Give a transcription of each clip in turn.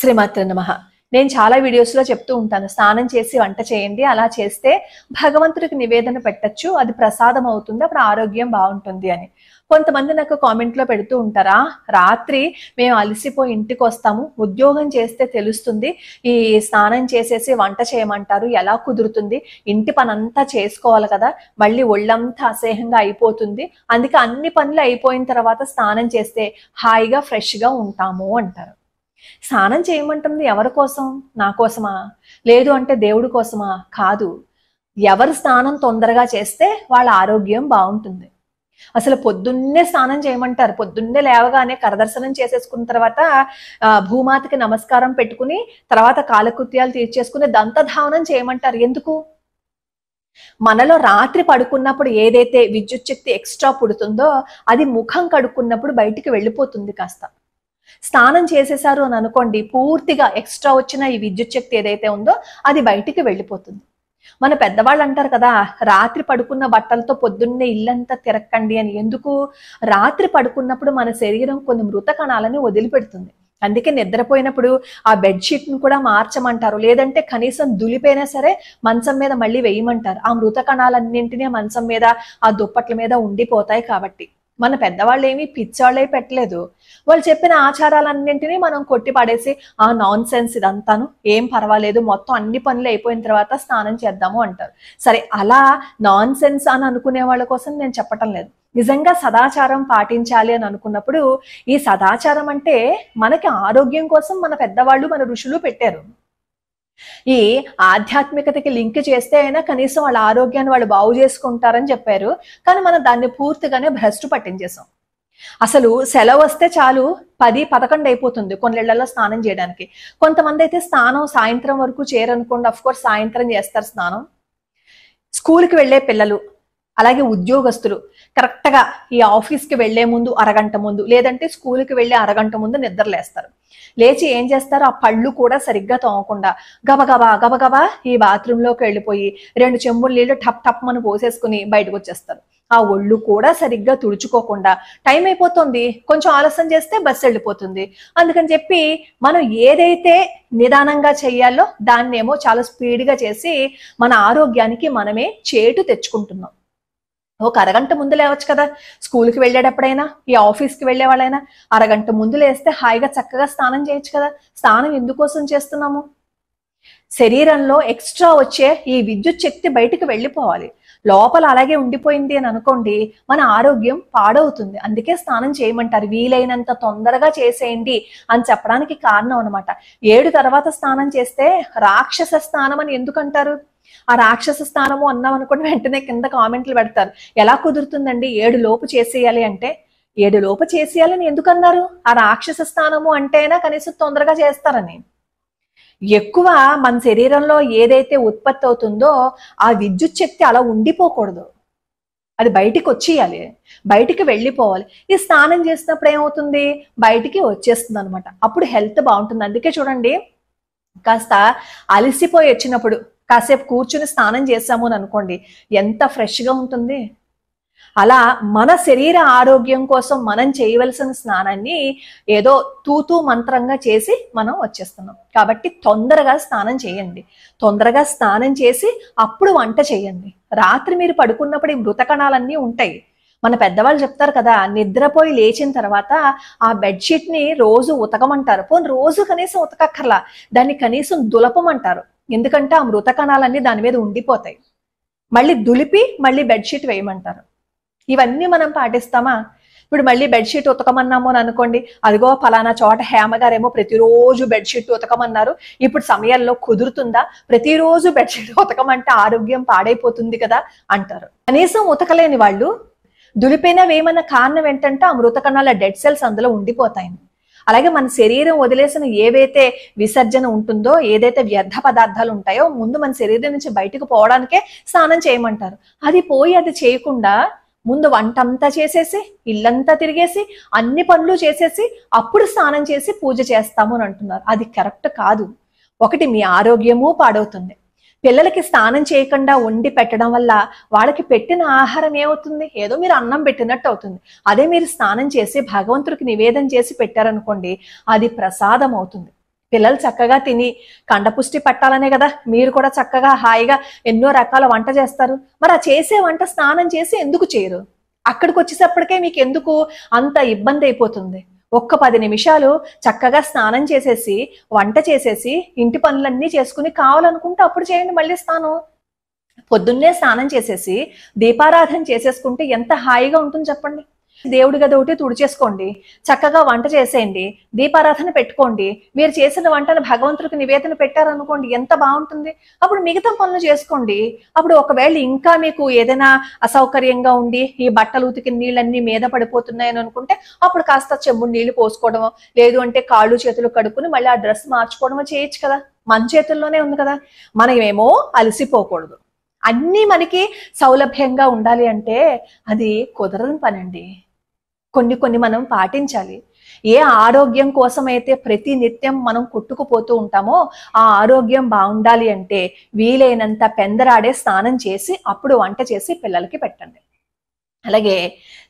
శ్రీమాత్రే నమః. నేను చాలా వీడియోస్లో చెప్తూ ఉంటాను, స్నానం చేసి వంట చేయండి, అలా చేస్తే భగవంతుడికి నివేదన పెట్టచ్చు, అది ప్రసాదం అవుతుంది, అప్పుడు ఆరోగ్యం బాగుంటుంది అని. కొంతమంది నాకు కామెంట్లో పెడుతూ ఉంటారా, రాత్రి మేము అలసిపోయి ఇంటికి వస్తాము, ఉద్యోగం చేస్తే తెలుస్తుంది, ఈ స్నానం చేసేసి వంట చేయమంటారు, ఎలా కుదురుతుంది, ఇంటి పనంతా చేసుకోవాలి కదా, మళ్ళీ ఒళ్ళంతా అసహ్యంగా అయిపోతుంది, అందుకే అన్ని పనులు అయిపోయిన తర్వాత స్నానం చేస్తే హాయిగా ఫ్రెష్గా ఉంటాము అంటారు. స్నానం చేయమంటుంది ఎవరి కోసం? నా కోసమా? లేదు అంటే దేవుడి కోసమా? కాదు. ఎవరు స్నానం తొందరగా చేస్తే వాళ్ళ ఆరోగ్యం బాగుంటుంది. అసలు పొద్దున్నే స్నానం చేయమంటారు. పొద్దున్నే లేవగానే కరదర్శనం చేసేసుకున్న తర్వాత భూమాతకి నమస్కారం పెట్టుకుని తర్వాత కాలకృత్యాలు తీర్చేసుకుని దంతధావనం చేయమంటారు. ఎందుకు? మనలో రాత్రి పడుకున్నప్పుడు ఏదైతే విద్యుత్ శక్తి ఎక్స్ట్రా పుడుతుందో అది ముఖం కడుక్కున్నప్పుడు బయటికి వెళ్ళిపోతుంది కాస్త. స్నానం చేసేసారు అని అనుకోండి, పూర్తిగా ఎక్స్ట్రా వచ్చిన ఈ విద్యుత్ శక్తి ఏదైతే ఉందో అది బయటికి వెళ్ళిపోతుంది. మన పెద్దవాళ్ళు అంటారు కదా, రాత్రి పడుకున్న బట్టలతో పొద్దున్నే ఇల్లంతా తిరక్కండి అని. ఎందుకు? రాత్రి పడుకున్నప్పుడు మన శరీరం కొన్ని మృత కణాలని వదిలిపెడుతుంది. అందుకే నిద్రపోయినప్పుడు ఆ బెడ్షీట్ను కూడా మార్చమంటారు, లేదంటే కనీసం దులిపైనా సరే మంచం మీద మళ్ళీ వేయమంటారు. ఆ మృత కణాలన్నింటినీ మంచం మీద ఆ దుప్పట్ల మీద ఉండిపోతాయి కాబట్టి. మన పెద్దవాళ్ళు ఏమీ పిచ్చాళ్ళే పెట్టలేదు. వాళ్ళు చెప్పిన ఆచారాలన్నింటినీ మనం కొట్టి పడేసి ఆ నాన్ సెన్స్ ఇదంతాను, ఏం పర్వాలేదు, మొత్తం అన్ని పనులు అయిపోయిన తర్వాత స్నానం చేద్దాము అంటారు. సరే, అలా నాన్ సెన్స్ అని అనుకునే వాళ్ళ కోసం నేను చెప్పటం లేదు. నిజంగా సదాచారం పాటించాలి అని అనుకున్నప్పుడు, ఈ సదాచారం అంటే మనకి ఆరోగ్యం కోసం మన పెద్దవాళ్ళు మన ఋషులు పెట్టారు. ఈ ఆధ్యాత్మికతకి లింక్ చేస్తే అయినా కనీసం వాళ్ళ ఆరోగ్యాన్ని వాళ్ళు బాగు చేసుకుంటారని చెప్పారు. కానీ మనం దాన్ని పూర్తిగానే భ్రష్టు పట్టించేసాం. అసలు సెలవు వస్తే చాలు 10-11 అయిపోతుంది కొన్నిళ్లలో స్నానం చేయడానికి. కొంతమంది అయితే స్నానం సాయంత్రం వరకు చేయరనుకోండి, అఫ్ కోర్స్ సాయంత్రం చేస్తారు స్నానం. స్కూల్కి వెళ్ళే పిల్లలు, అలాగే ఉద్యోగస్తులు కరెక్ట్గా ఈ ఆఫీస్కి వెళ్లే ముందు అరగంట ముందు, లేదంటే స్కూల్కి వెళ్ళే అరగంట ముందు నిద్రలేస్తారు. లేచి ఏం చేస్తారు, ఆ పళ్ళు కూడా సరిగ్గా తోమకుండా గబగబా ఈ బాత్రూంలోకి వెళ్ళిపోయి 2 చెంబులు నీళ్లు టప్ టప్ అని పోసేసుకుని బయటకు వచ్చేస్తారు. ఆ ఒళ్ళు కూడా సరిగ్గా తుడుచుకోకుండా, టైం అయిపోతుంది, కొంచెం ఆలస్యం చేస్తే బస్సు వెళ్ళిపోతుంది, అందుకని చెప్పి మనం ఏదైతే నిదానంగా చెయ్యాలో దాన్నేమో చాలా స్పీడ్గా చేసి మన ఆరోగ్యానికి మనమే చేటు తెచ్చుకుంటున్నాం. ఒక అరగంట ముందు లేవచ్చు కదా, స్కూల్కి వెళ్ళేటప్పుడైనా ఈ ఆఫీస్కి వెళ్ళే వాళ్ళైనా అరగంట ముందు లేస్తే హాయిగా చక్కగా స్నానం చేయొచ్చు కదా. స్నానం ఎందుకోసం చేస్తున్నాము? శరీరంలో ఎక్స్ట్రా వచ్చే ఈ విద్యుత్ శక్తి బయటికి వెళ్ళిపోవాలి. లోపల అలాగే ఉండిపోయింది అని అనుకోండి, మన ఆరోగ్యం పాడవుతుంది. అందుకే స్నానం చేయమంటారు. వీలైనంత తొందరగా చేసేయండి అని చెప్పడానికి కారణం అనమాట. 7 తర్వాత స్నానం చేస్తే రాక్షస స్నానం అని ఎందుకంటారు? ఆ రాక్షస స్నానము అన్నాం అనుకోండి, వెంటనే కింద కామెంట్లు పెడతారు, ఎలా కుదురుతుందండి 7 లోపు చేసేయాలి అంటే. 7 లోపు చేసేయాలని ఎందుకన్నారు? ఆ రాక్షస స్నానము అంటేనా కనీసం తొందరగా చేస్తారని. ఎక్కువ మన శరీరంలో ఏదైతే ఉత్పత్తి అవుతుందో ఆ విద్యుత్ శక్తి అలా ఉండిపోకూడదు, అది బయటికి వచ్చేయాలి, బయటికి వెళ్ళిపోవాలి. ఈ స్నానం చేసినప్పుడు ఏమవుతుంది, బయటికి వచ్చేస్తుంది అనమాట. అప్పుడు హెల్త్ బాగుంటుంది. అందుకే చూడండి, కాస్త అలసిపోయి వచ్చినప్పుడు కాసేపు కూర్చుని స్నానం చేసాము అని అనుకోండి, ఎంత ఫ్రెష్గా ఉంటుంది. అలా మన శరీర ఆరోగ్యం కోసం మనం చేయవలసిన స్నానాన్ని ఏదో తూతూ మంత్రంగా చేసి మనం వచ్చేస్తున్నాం. కాబట్టి తొందరగా స్నానం చేయండి, తొందరగా స్నానం చేసి అప్పుడు వంట చేయండి. రాత్రి మీరు పడుకున్నప్పుడు ఈ మృత కణాలన్నీ ఉంటాయి. మన పెద్దవాళ్ళు చెప్తారు కదా, నిద్రపోయి లేచిన తర్వాత ఆ బెడ్షీట్ని రోజు ఉతకమంటారు. పోనీ రోజు కనీసం ఉతకక్కర్లా, దాన్ని కనీసం దులపమంటారు. ఎందుకంటే ఆ మృత కణాలన్నీ దాని మీద ఉండిపోతాయి. మళ్ళీ దులిపి మళ్ళీ బెడ్షీట్ వేయమంటారు. ఇవన్నీ మనం పాటిస్తామా? ఇప్పుడు మళ్ళీ బెడ్షీట్ ఉతకమన్నాము అని అనుకోండి, అదిగో ఫలానా చోట హేమగారేమో ప్రతిరోజు బెడ్షీట్ ఉతకమన్నారు, ఇప్పుడు సమయంలో కుదురుతుందా? ప్రతిరోజు బెడ్షీట్ ఉతకమంటే ఆరోగ్యం పాడైపోతుంది కదా అంటారు. కనీసం ఉతకలేని వాళ్ళు దులిపైనా వేయమన్న కారణం ఏంటంటే ఆ మృత కణాల డెడ్ సెల్స్ అందులో ఉండిపోతాయి. అలాగే మన శరీరం వదిలేసిన ఏవైతే విసర్జన ఉంటుందో, ఏదైతే వ్యర్థ పదార్థాలు ఉంటాయో ముందు మన శరీరం నుంచి బయటకు పోవడానికే స్నానం చేయమంటారు. అది పోయి అది చేయకుండా ముందు వంట అంతా చేసేసి, ఇల్లంతా తిరిగేసి, అన్ని పనులు చేసేసి అప్పుడు స్నానం చేసి పూజ చేస్తాము అని అంటున్నారు. అది కరెక్ట్ కాదు. ఒకటి, మీ ఆరోగ్యము పాడవుతుంది. పిల్లలకి స్నానం చేయకుండా వండి పెట్టడం వల్ల వాళ్ళకి పెట్టిన ఆహారం ఏమవుతుంది? ఏదో మీరు అన్నం పెట్టినట్టు అవుతుంది. అదే మీరు స్నానం చేసి భగవంతుడికి నివేదన చేసి పెట్టారనుకోండి, అది ప్రసాదం అవుతుంది. పిల్లలు చక్కగా తిని కండపుష్టి పట్టాలనే కదా మీరు కూడా చక్కగా హాయిగా ఎన్నో రకాల వంట చేస్తారు. మరి ఆ చేసే వంట స్నానం చేసి ఎందుకు చేయరు? అక్కడికి వచ్చేసప్పటికే మీకు ఎందుకు అంత ఇబ్బంది అయిపోతుంది? ఒక్క 10 నిమిషాలు చక్కగా స్నానం చేసేసి వంట చేసేసి ఇంటి పనులన్నీ చేసుకుని కావాలనుకుంటే అప్పుడు చేయండి మళ్ళీ స్నానం. పొద్దున్నే స్నానం చేసేసి దీపారాధన చేసేసుకుంటే ఎంత హాయిగా ఉంటుంది చెప్పండి. దేవుడి గది ఒకటి తుడిచేసుకోండి, చక్కగా వంట చేసేయండి, దీపారాధన పెట్టుకోండి. మీరు చేసిన వంటను భగవంతుడికి నివేదన పెట్టారనుకోండి, ఎంత బాగుంటుంది. అప్పుడు మిగతా పనులు చేసుకోండి. అప్పుడు ఒకవేళ ఇంకా మీకు ఏదైనా అసౌకర్యంగా ఉండి ఈ బట్టలు ఉతికిన నీళ్ళన్నీ మీద పడిపోతున్నాయని అనుకుంటే అప్పుడు కాస్త చెంబుడు నీళ్లు పోసుకోవడమో, లేదు అంటే కాళ్ళు చేతులు కడుక్కుని మళ్ళీ ఆ డ్రెస్ మార్చుకోవడమో చేయొచ్చు కదా. మన చేతుల్లోనే ఉంది కదా. మనమేమో అలసిపోకూడదు. అన్నీ మనకి సౌలభ్యంగా ఉండాలి అంటే అది కుదరని పనండి. కొన్ని మనం పాటించాలి. ఏ ఆరోగ్యం కోసమైతే ప్రతి నిత్యం మనం కొట్టుకుపోతూ ఉంటామో ఆ ఆరోగ్యం బాగుండాలి అంటే వీలైనంత పెందరాడే స్నానం చేసి అప్పుడు వంట చేసి పిల్లలకి పెట్టండి. అలాగే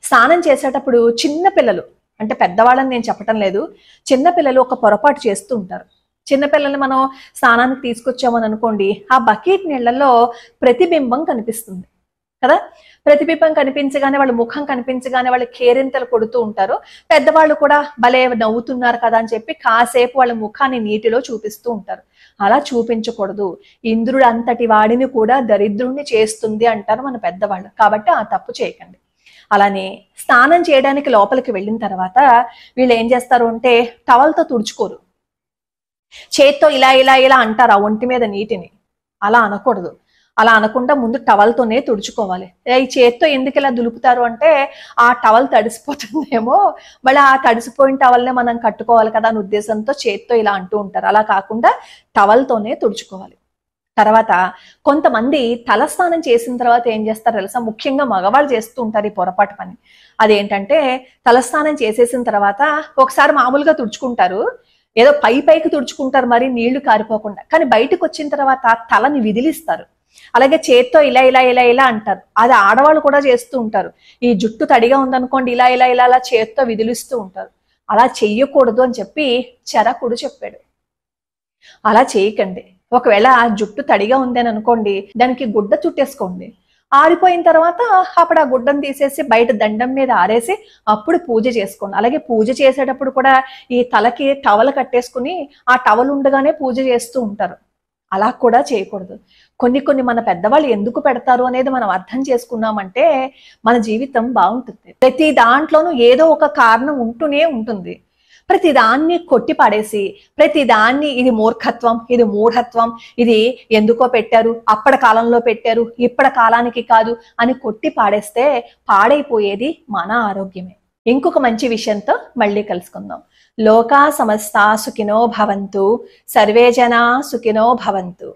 స్నానం చేసేటప్పుడు చిన్న పిల్లలు, అంటే పెద్దవాళ్ళని నేను చెప్పటం లేదు, చిన్న పిల్లలు ఒక పొరపాటు చేస్తూ ఉంటారు. చిన్నపిల్లల్ని మనం స్నానానికి తీసుకొచ్చామని అనుకోండి, ఆ బకెట్ నీళ్లలో ప్రతిబింబం కనిపిస్తుంది కదా. ప్రతిబింబం కనిపించగానే వాళ్ళ ముఖం కనిపించగానే వాళ్ళు కేరింతలు కొడుతూ ఉంటారు. పెద్దవాళ్ళు కూడా భలే నవ్వుతున్నారు కదా అని చెప్పి కాసేపు వాళ్ళ ముఖాన్ని నీటిలో చూపిస్తూ ఉంటారు. అలా చూపించకూడదు. ఇంద్రుడు అంతటి వాడిని కూడా దరిద్రుణ్ణి చేస్తుంది అంటారు మన పెద్దవాళ్ళు. కాబట్టి ఆ తప్పు చేయకండి. అలానే స్నానం చేయడానికి లోపలికి వెళ్ళిన తర్వాత వీళ్ళు ఏం చేస్తారు అంటే టవల్తో తుడుచుకోరు. చేత్తో ఇలా ఇలా ఇలా అంటారు ఆ ఒంటి మీద నీటిని. అలా అనకూడదు. అలా అనకుండా ముందు టవల్తోనే తుడుచుకోవాలి. ఈ చేత్తో ఎందుకు ఇలా దులుపుతారు అంటే ఆ టవల్ తడిసిపోతుందేమో, మళ్ళీ ఆ తడిసిపోయిన టవల్నే మనం కట్టుకోవాలి కదా అని ఉద్దేశంతో చేత్తో ఇలా అంటూ ఉంటారు. అలా కాకుండా టవల్తోనే తుడుచుకోవాలి. తర్వాత కొంతమంది తలస్నానం చేసిన తర్వాత ఏం చేస్తారు తెలుసా? ముఖ్యంగా మగవాళ్ళు చేస్తూ ఉంటారు ఈ పొరపాటు పని. అదేంటంటే తలస్నానం చేసేసిన తర్వాత ఒకసారి మామూలుగా తుడుచుకుంటారు, ఏదో పైకి తుడుచుకుంటారు మరి నీళ్లు కారిపోకుండా. కానీ బయటకు వచ్చిన తర్వాత తలని విదిలిస్తారు. అలాగే చేత్తో ఇలా ఇలా ఇలా ఇలా అంటారు. అది ఆడవాళ్ళు కూడా చేస్తూ ఉంటారు. ఈ జుట్టు తడిగా ఉందనుకోండి ఇలా ఇలా ఇలా అలా చేత్తో విదిలిస్తూ ఉంటారు. అలా చెయ్యకూడదు అని చెప్పి చరకుడు చెప్పాడు. అలా చేయకండి. ఒకవేళ ఆ జుట్టు తడిగా ఉందని అనుకోండి, దానికి గుడ్డ చుట్టేసుకోండి. ఆరిపోయిన తర్వాత అప్పుడు ఆ గుడ్డను తీసేసి బయట దండం మీద ఆరేసి అప్పుడు పూజ చేసుకోండి. అలాగే పూజ చేసేటప్పుడు కూడా ఈ తలకి టవల్ కట్టేసుకుని ఆ టవల్ ఉండగానే పూజ చేస్తూ ఉంటారు. అలా కూడా చేయకూడదు. కొన్ని మన పెద్దవాళ్ళు ఎందుకు పెడతారు అనేది మనం అర్థం చేసుకున్నామంటే మన జీవితం బాగుంటుంది. ప్రతి దాంట్లోనూ ఏదో ఒక కారణం ఉంటూనే ఉంటుంది. ప్రతి దాన్ని కొట్టి పడేసి ప్రతి దాన్ని ఇది మూర్ఖత్వం, ఇది మూఢత్వం, ఇది ఎందుకో పెట్టారు, అప్పటి కాలంలో పెట్టారు, ఇప్పటి కాలానికి కాదు అని కొట్టి పాడేస్తే పాడైపోయేది మన ఆరోగ్యమే. ఇంకొక మంచి విషయంతో మళ్ళీ కలుసుకుందాం. లోకా సమస్తా సుఖినో భవంతు, సర్వే జనా సుఖినో భవంతు.